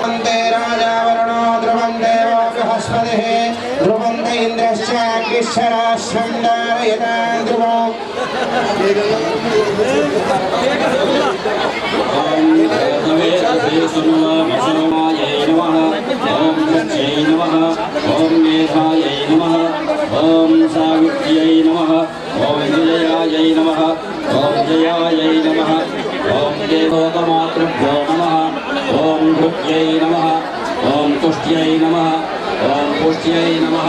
वन्दे राजा वरुणो ध्रुवं देवो बृहस्पतिः ध्रुवं इन्द्रश्चाग्निश्चराश्वं धारयतां ध्रुवम् ओम मेधायै नमः ओम सावित्र्यै नमः ओम विजयायै नमः ओम जयायै नमः ओम देवोतमातृभ्यो नमः ओम भृत्यै नमः ओम तुष्ट्यै नमः ओम पुष्ट्यै नमः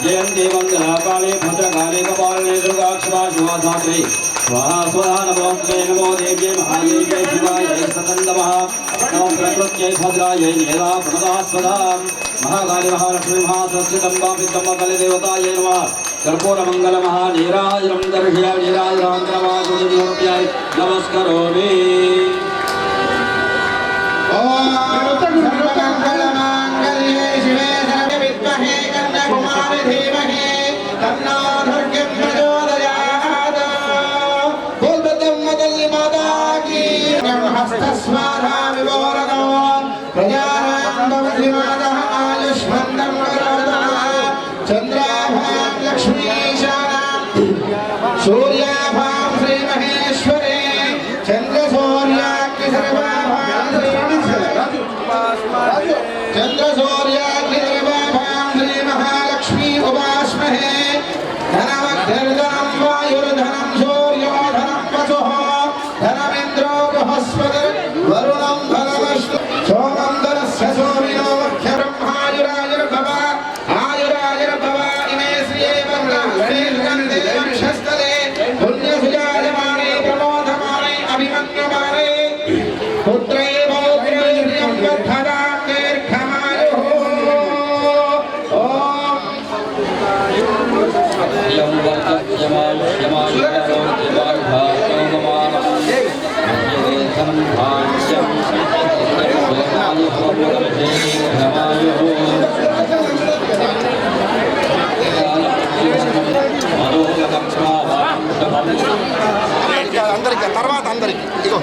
जयंती मंगला काले भद्रकाले कपाले दुर्गाक्षमा शिवाधात्री स्वाहा स्वधा नमो देव्ये महादेव्ये शिवायै सतं नमः नमो प्रकृत्यै भद्रायै नेदा प्रणदा स्वधा महाकाली महालक्ष्मी महासरस्वती पितम्मा कलिदेवतायै नमः कर्पूर मंगल महानीराजनं दर्शयामि नीराजनान्तरवासुदेव्याय नमस्करोमि सूर्याभां श्री महेश्वरे चंद्र सूर्याग्नि सर्वाभां चंद्र सूर्याग्नि सर्वाभां श्री महालक्ष्मी उपास्महे धनमग्निर्धनं वायुर्धनं सूर्यो धनं वसुः धनमिन्द्रो बृहस्पतिर्वरुणं धनमश्नु सोमं धनस्य सूर्यो मुख्यब्रह्मायुरायुर्भव आयुरायुर्भव इमे श्रिये वर्णास्ते सुगन्धे वक्षस्थले पुण्यसुजायमाने प्रमोदमाने अभिमन्यमाने पुत्रे पौत्रेर्यं वर्धतां दीर्घमायुः यं అందరికి తర్వాత అందరికి ఇగో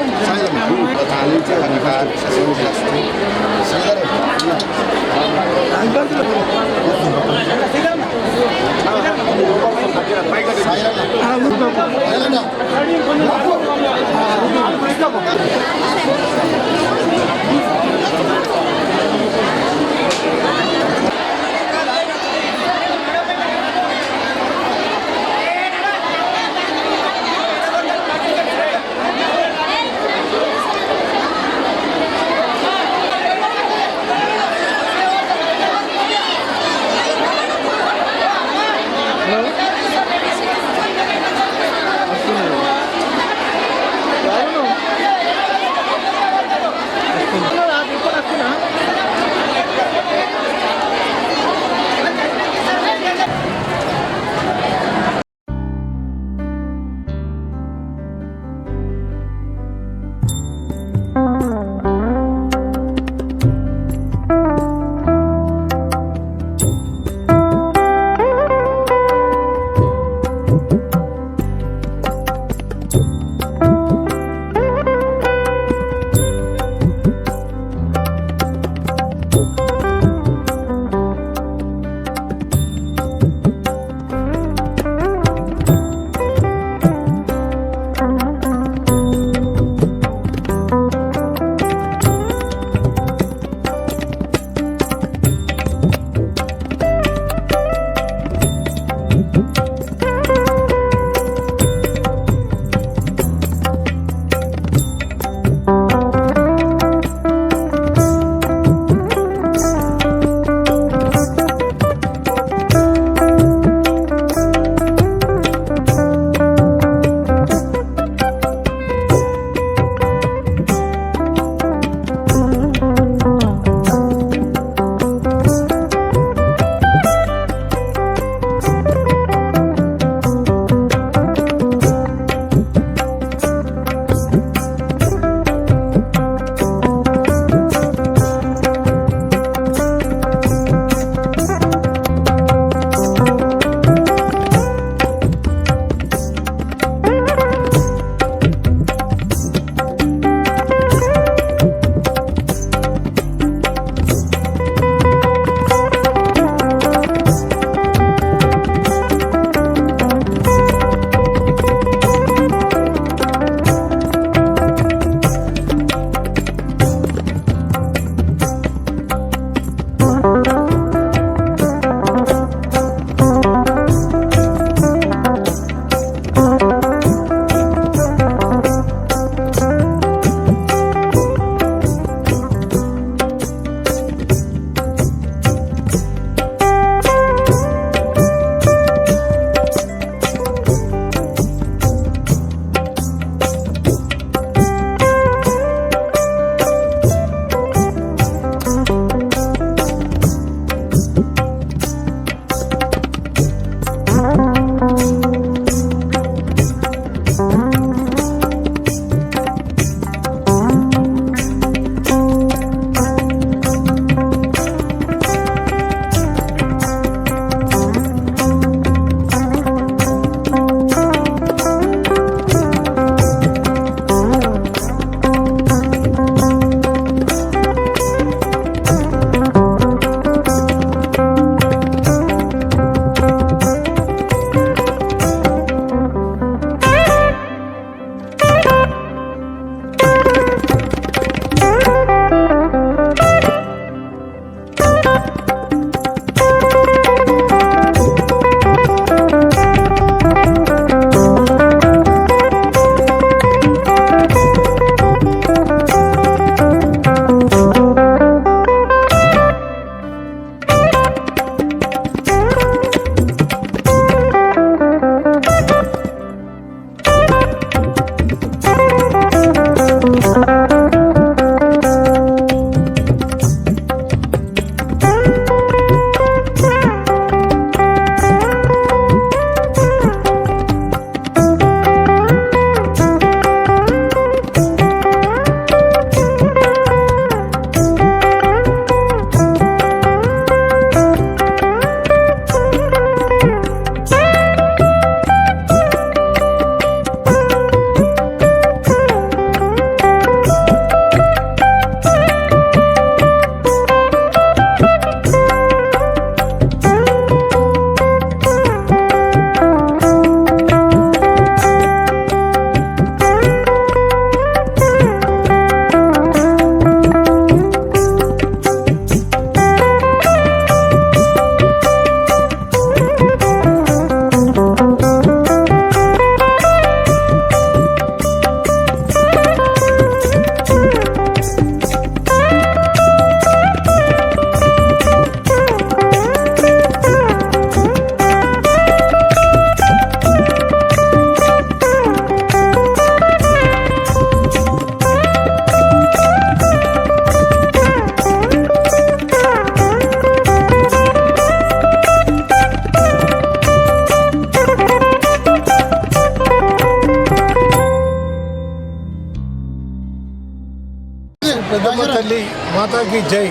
తల్లి మాతాకి జై.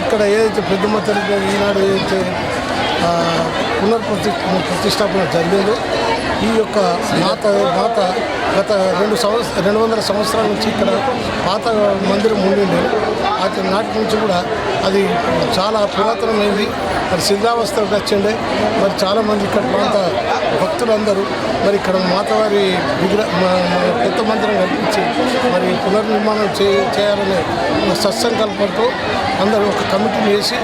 ఇక్కడ ఏదైతే పెద్దమ్మ తల్లి ఈనాడు ఏదైతే ప్రతిష్టాపన జరిగిందో ఈ యొక్క మాత గత 200 సంవత్సరాల నుంచి ఇక్కడ పాత మందిరం ఉండింది. అది నాటి నుంచి కూడా అది చాలా పురాతనమైంది. మరి శిథిలావస్థకు వచ్చిండే. మరి చాలామంది ఇక్కడ ప్రాంత భక్తులందరూ మరి ఇక్కడ మాతవారి పెద్ద మందిరం కల్పించి మరి పునర్నిర్మాణం చేయాలనే సత్సంకల్పంతో అందరూ ఒక కమిటీని వేసి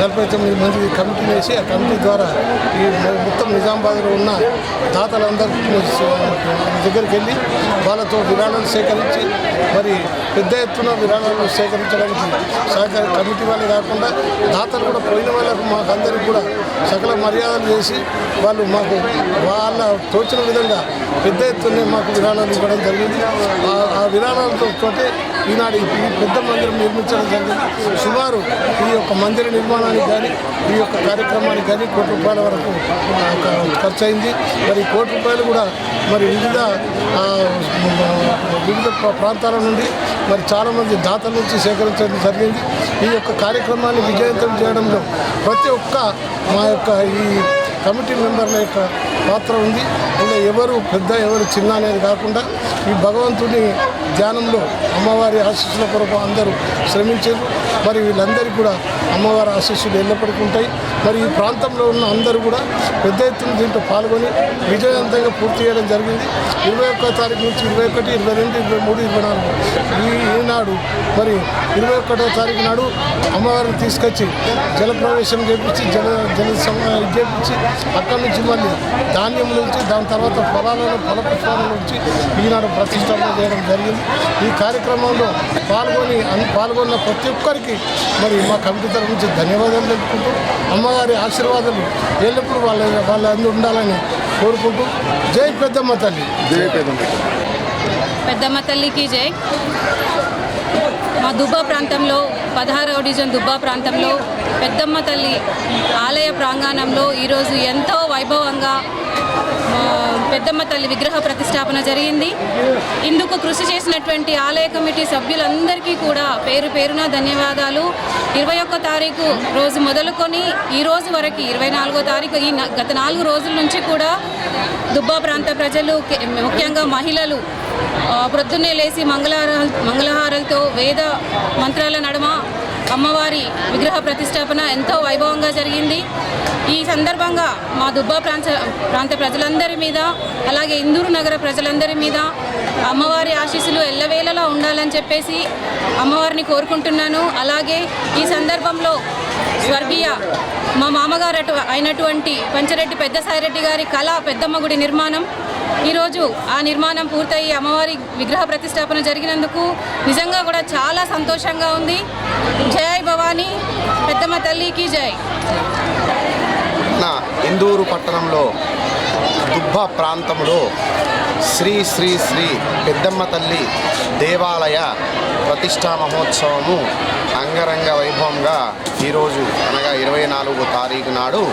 49 మంది కమిటీని వేసి ఆ కమిటీ ద్వారా ఈ మొత్తం నిజామాబాద్లో ఉన్న దాతలందరూ దగ్గరికి వెళ్ళి వాళ్ళతో విరాళాలు సేకరించి మరి పెద్ద ఎత్తున విరాళాలు సేకరించడానికి కమిటీ వాళ్ళే కాకుండా దాతలు కూడా పోయిన వాళ్ళకు మాకందరికీ కూడా సకల మర్యాదలు చేసి వాళ్ళు మాకు వాళ్ళ తోచిన విధంగా పెద్ద ఎత్తునే మాకు విరాళాలు ఇవ్వడం జరిగింది. ఆ విరాళాలతో ఈనాడు ఈ పెద్ద మందిరం నిర్మించడం జరిగింది. సుమారు ఈ యొక్క మందిర నిర్మాణానికి కానీ ఈ యొక్క కార్యక్రమానికి కానీ ₹1 కోటి వరకు ఖర్చు అయింది. మరి ₹1 కోటి కూడా మరి వివిధ ప్రాంతాల నుండి మరి చాలామంది దాతల నుంచి సేకరించడం జరిగింది. ఈ యొక్క కార్యక్రమాన్ని విజయవంతం చేయడంలో ప్రతి ఒక్క మా యొక్క ఈ కమిటీ మెంబర్ల యొక్క పాత్ర ఉంది. ఇలా ఎవరు పెద్ద ఎవరు చిన్న అనేది కాకుండా ఈ భగవంతుని ధ్యానంలో అమ్మవారి ఆశీస్సుల కొరకు అందరూ శ్రమించారు. మరి వీళ్ళందరికీ కూడా అమ్మవారి ఆశీస్సులు ఎల్లప్పటికీ ఉంటాయి. మరి ఈ ప్రాంతంలో ఉన్న అందరూ కూడా పెద్ద ఎత్తున దీంట్లో పాల్గొని విజయవంతంగా పూర్తి చేయడం జరిగింది. 21వ తారీఖు నుంచి 21, 22, 23, 24 ఈనాడు మరి 21వ తారీఖు నాడు అమ్మవారిని తీసుకొచ్చి జలప్రవేశం చేపించి చేపించి అక్కడి నుంచి మళ్ళీ ధాన్యం నుంచి దాని తర్వాత ఫలపుష్పాల నుంచి ఈనాడు ప్రతిష్టాపన చేయడం జరిగింది. ఈ కార్యక్రమంలో పాల్గొన్న ప్రతి ఒక్కరికి మరి మా కమిటీ తరఫు నుంచి ధన్యవాదాలు తెలుపుకుంటూ అమ్మగారి ఆశీర్వాదాలు ఎల్లప్పుడూ వాళ్ళ అందరూ ఉండాలని కోరుకుంటూ జై పెద్దమ్మ తల్లి. జై పెద్దమ్మ తల్లికి జై. మా దుబ్బా ప్రాంతంలో 16వ డివిజన్ దుబ్బా ప్రాంతంలో పెద్దమ్మ తల్లి ఆలయ ప్రాంగణంలో ఈరోజు ఎంతో వైభవంగా పెద్దమ్మ తల్లి విగ్రహ ప్రతిష్టాపన జరిగింది. ఇందుకు కృషి చేసినటువంటి ఆలయ కమిటీ సభ్యులందరికీ కూడా పేరు పేరున ధన్యవాదాలు. 21వ తారీఖు రోజు మొదలుకొని ఈ రోజు వరకు 24వ తారీఖు ఈ గత 4 రోజుల నుంచి కూడా దుబ్బా ప్రాంత ప్రజలు ముఖ్యంగా మహిళలు ప్రొద్దున్నే లేచి మంగళహారాలతో వేద మంత్రాల నడుమ అమ్మవారి విగ్రహ ప్రతిష్టాపన ఎంతో వైభవంగా జరిగింది. ఈ సందర్భంగా మా దుబ్బా ప్రాంత ప్రజలందరి మీద అలాగే ఇందూరు నగర ప్రజలందరి మీద అమ్మవారి ఆశీస్సులు ఎల్లవేళలా ఉండాలని చెప్పేసి అమ్మవారిని కోరుకుంటున్నాను. అలాగే ఈ సందర్భంలో స్వర్గీయ మా మామగారు అయినటువంటి పంచరెడ్డి పెద్దసాయిరెడ్డి గారి కళ పెద్దమ్మ గుడి నిర్మాణం ఈరోజు ఆ నిర్మాణం పూర్తయి అమ్మవారి విగ్రహ ప్రతిష్టాపన జరిగినందుకు నిజంగా కూడా చాలా సంతోషంగా ఉంది. జై భవానీ, పెద్దమ్మ తల్లికి జై. ఇందూరు పట్టణంలో దుబ్బా ప్రాంతంలో శ్రీ శ్రీ శ్రీ పెద్దమ్మ తల్లి దేవాలయ ప్రతిష్టా మహోత్సవము అంగరంగ వైభవంగా ఈరోజు అనగా 24వ తారీఖు నాడు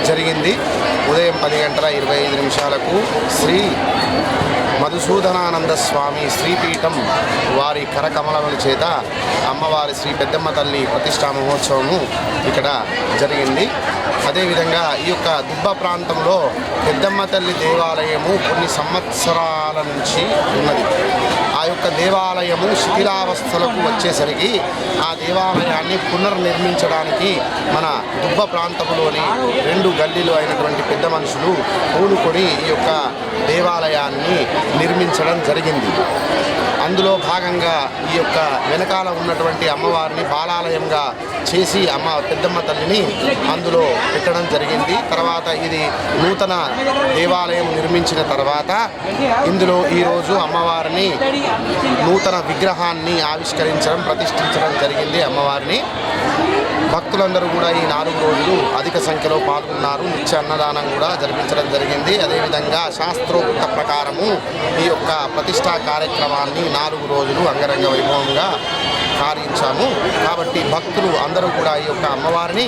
జరిగింది. ఉదయం 10:25 శ్రీ మధుసూదనానంద స్వామి శ్రీపీఠం వారి కరకమలముల చేత అమ్మవారి శ్రీ పెద్దమ్మ తల్లి ప్రతిష్టా మహోత్సవము ఇక్కడ జరిగింది. అదేవిధంగా ఈ యొక్క దుబ్బ ప్రాంతంలో పెద్దమ్మ తల్లి దేవాలయము కొన్ని సంవత్సరాల నుంచి ఉన్నది. ఆ యొక్క దేవాలయము శిథిలావస్థలకు వచ్చేసరికి ఆ దేవాలయాన్ని పునర్నిర్మించడానికి మన దుబ్బ ప్రాంతంలోని 2 గల్లీలు అయినటువంటి పెద్ద మనుషులు పూనుకొని ఈ యొక్క దేవాలయాన్ని నిర్మించడం జరిగింది. అందులో భాగంగా ఈ యొక్క వెనకాల ఉన్నటువంటి అమ్మవారిని బాలాలయంగా చేసి పెద్దమ్మ తల్లిని అందులో పెట్టడం జరిగింది. తర్వాత ఇది నూతన దేవాలయం నిర్మించిన తర్వాత ఇందులో ఈరోజు అమ్మవారిని నూతన విగ్రహాన్ని ఆవిష్కరించడం ప్రతిష్ఠించడం జరిగింది. అమ్మవారిని భక్తులందరూ కూడా ఈ 4 రోజులు అధిక సంఖ్యలో పాల్గొన్నారు. నిత్య అన్నదానం కూడా జరిపించడం జరిగింది. అదేవిధంగా శాస్త్రోక్త ప్రకారము ఈ యొక్క ప్రతిష్టా కార్యక్రమాన్ని 4 రోజులు అంగరంగ వైభవంగా కారించాము. కాబట్టి భక్తులు అందరూ కూడా ఈ యొక్క అమ్మవారిని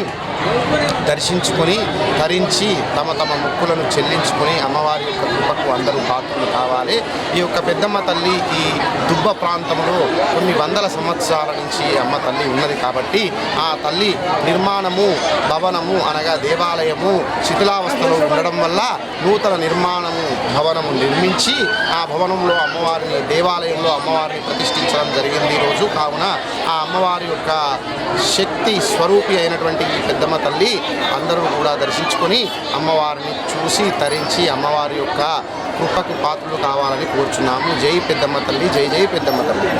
దర్శించుకొని తరించి తమ తమ మొక్కులను చెల్లించుకొని అమ్మవారి యొక్క కృపకు అందరూ పాత్రలు కావాలి. ఈ యొక్క పెద్దమ్మ తల్లి ఈ దుబ్బ ప్రాంతంలో కొన్ని వందల సంవత్సరాల నుంచి అమ్మ తల్లి ఉన్నది కాబట్టి ఆ తల్లి నిర్మాణము భవనము అనగా దేవాలయము శిథిలావస్థలో ఉండడం వల్ల నూతన నిర్మాణము భవనము నిర్మించి ఆ భవనంలో అమ్మవారిని దేవాలయంలో అమ్మవారిని ప్రతిష్ఠించడం జరిగింది ఈరోజు. కావున ఆ అమ్మవారి యొక్క శక్తి స్వరూపి అయినటువంటి ఈ పెద్దమ్మ తల్లి అందరూ కూడా దర్శించుకొని అమ్మవారిని చూసి తరించి అమ్మవారి యొక్క కృపకు పాత్రలు కావాలని కోరుచున్నాము. జై పెద్దమ్మ తల్లి, జై జై పెద్దమ్మ తల్లి.